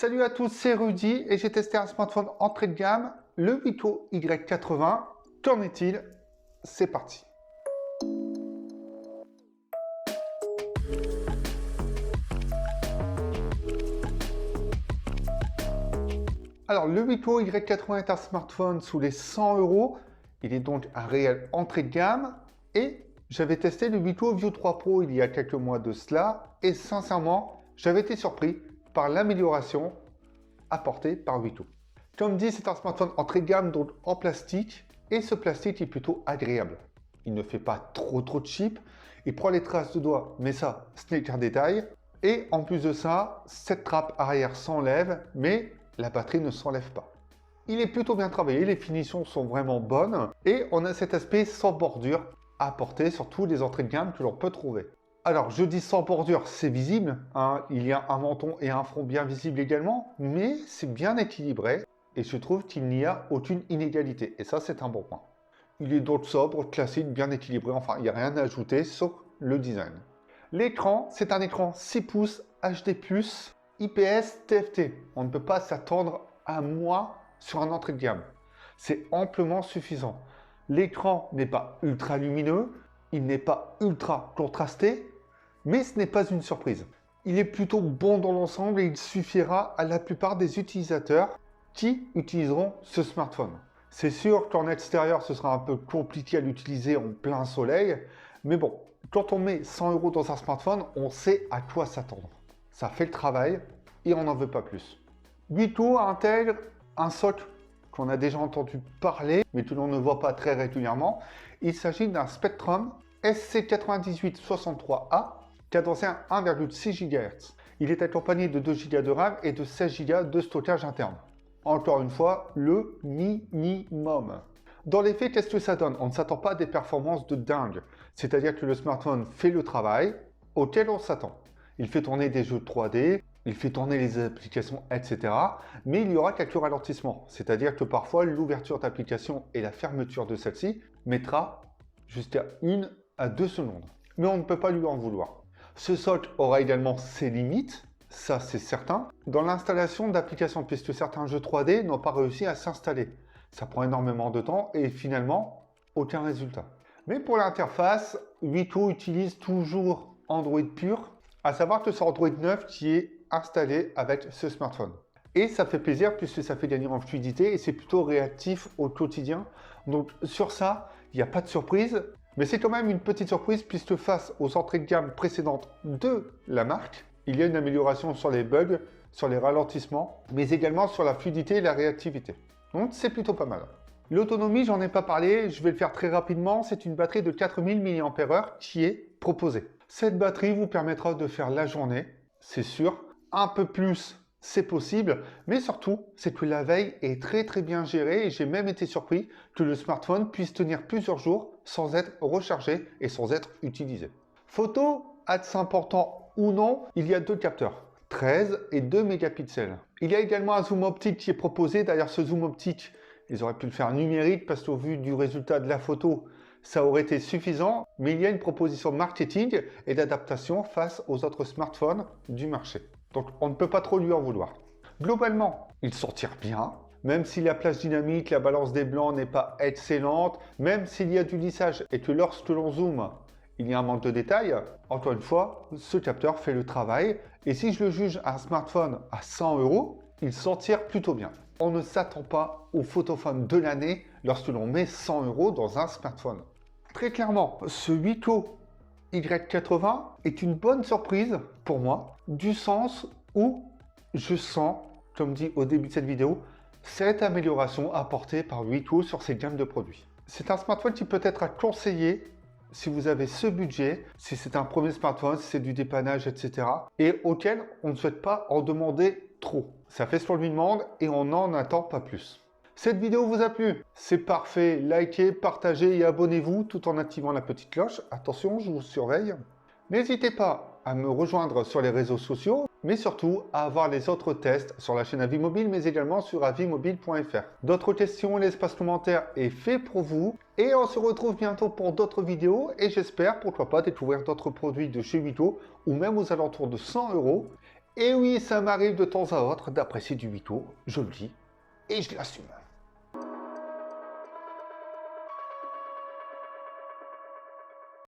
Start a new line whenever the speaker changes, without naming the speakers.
Salut à tous, c'est Rudy et j'ai testé un smartphone entrée de gamme, le Vito Y80. Qu'en est-il? C'est parti. Alors, le Vito Y80 est un smartphone sous les 100 €. Il est donc un réel entrée de gamme et j'avais testé le Vito View 3 Pro il y a quelques mois de cela et sincèrement, j'avais été surpris par l'amélioration apportée par Vito. Comme dit, c'est un smartphone entrée de gamme donc en plastique et ce plastique est plutôt agréable. Il ne fait pas trop de chip, il prend les traces de doigts, mais ça, ce n'est qu'un détail. Et en plus de ça, cette trappe arrière s'enlève, mais la batterie ne s'enlève pas. Il est plutôt bien travaillé, les finitions sont vraiment bonnes et on a cet aspect sans bordure à apporter sur tous les entrées de gamme que l'on peut trouver. Alors, je dis sans bordure, c'est visible, hein, il y a un menton et un front bien visibles également, mais c'est bien équilibré et je trouve qu'il n'y a aucune inégalité. Et ça, c'est un bon point. Il est donc sobre, classique, bien équilibré, enfin, il n'y a rien à ajouter sauf le design. L'écran, c'est un écran 6 pouces HD+, IPS TFT. On ne peut pas s'attendre à moins sur un entrée de gamme. C'est amplement suffisant. L'écran n'est pas ultra lumineux, il n'est pas ultra contrasté, mais ce n'est pas une surprise. Il est plutôt bon dans l'ensemble et il suffira à la plupart des utilisateurs qui utiliseront ce smartphone. C'est sûr qu'en extérieur, ce sera un peu compliqué à l'utiliser en plein soleil, mais bon, quand on met 100 € dans un smartphone, on sait à quoi s'attendre. Ça fait le travail et on n'en veut pas plus. Vito intègre un socle qu'on a déjà entendu parler, mais que l'on ne voit pas très régulièrement. Il s'agit d'un Spectrum SC9863A, cadencé à 1,6 GHz. Il est accompagné de 2 Go de RAM et de 16 Go de stockage interne. Encore une fois, le minimum. Dans les faits, qu'est-ce que ça donne? On ne s'attend pas à des performances de dingue. C'est-à-dire que le smartphone fait le travail auquel on s'attend. Il fait tourner des jeux 3D, il fait tourner les applications, etc. Mais il y aura quelques ralentissements. C'est-à-dire que parfois, l'ouverture d'application et la fermeture de celle-ci mettra jusqu'à 1 à 2 secondes. Mais on ne peut pas lui en vouloir. Ce socle aura également ses limites, ça c'est certain, dans l'installation d'applications, puisque certains jeux 3D n'ont pas réussi à s'installer. Ça prend énormément de temps et finalement, aucun résultat. Mais pour l'interface, Vito utilise toujours Android pur, à savoir que c'est Android 9 qui est installé avec ce smartphone. Et ça fait plaisir puisque ça fait gagner en fluidité et c'est plutôt réactif au quotidien. Donc sur ça, il n'y a pas de surprise. Mais c'est quand même une petite surprise puisque face aux entrées de gamme précédentes de la marque, il y a une amélioration sur les bugs, sur les ralentissements, mais également sur la fluidité et la réactivité. Donc c'est plutôt pas mal. L'autonomie, j'en ai pas parlé, je vais le faire très rapidement. C'est une batterie de 4000 mAh qui est proposée. Cette batterie vous permettra de faire la journée, c'est sûr. Un peu plus, c'est possible, mais surtout, c'est que la veille est très bien gérée et j'ai même été surpris que le smartphone puisse tenir plusieurs jours sans être rechargé et sans être utilisé. Photo, axe important ou non, il y a 2 capteurs, 13 et 2 mégapixels. Il y a également un zoom optique qui est proposé. D'ailleurs, ce zoom optique, ils auraient pu le faire numérique parce qu'au vu du résultat de la photo, ça aurait été suffisant, mais il y a une proposition marketing et d'adaptation face aux autres smartphones du marché. Donc on ne peut pas trop lui en vouloir. Globalement, il s'en tire bien, même si la plage dynamique, la balance des blancs n'est pas excellente, même s'il y a du lissage et que lorsque l'on zoome, il y a un manque de détails, encore une fois, ce capteur fait le travail. Et si je le juge un smartphone à 100 €, il s'en tire plutôt bien. On ne s'attend pas au photophone de l'année lorsque l'on met 100 € dans un smartphone. Très clairement, ce Vito Y80 est une bonne surprise pour moi, du sens où je sens, comme dit au début de cette vidéo, cette amélioration apportée par Vito sur ses gammes de produits. C'est un smartphone qui peut être à conseiller si vous avez ce budget, si c'est un premier smartphone, si c'est du dépannage, etc. et auquel on ne souhaite pas en demander trop. Ça fait ce qu'on lui demande et on n'en attend pas plus. Cette vidéo vous a plu? C'est parfait, likez, partagez et abonnez-vous tout en activant la petite cloche. Attention, je vous surveille. N'hésitez pas à me rejoindre sur les réseaux sociaux, mais surtout à avoir les autres tests sur la chaîne Avimobile, mais également sur avimobile.fr. D'autres questions, l'espace commentaire est fait pour vous. Et on se retrouve bientôt pour d'autres vidéos et j'espère, pourquoi pas, découvrir d'autres produits de chez Vito ou même aux alentours de 100 €. Et oui, ça m'arrive de temps à autre d'apprécier du mytho, je le dis, et je l'assume.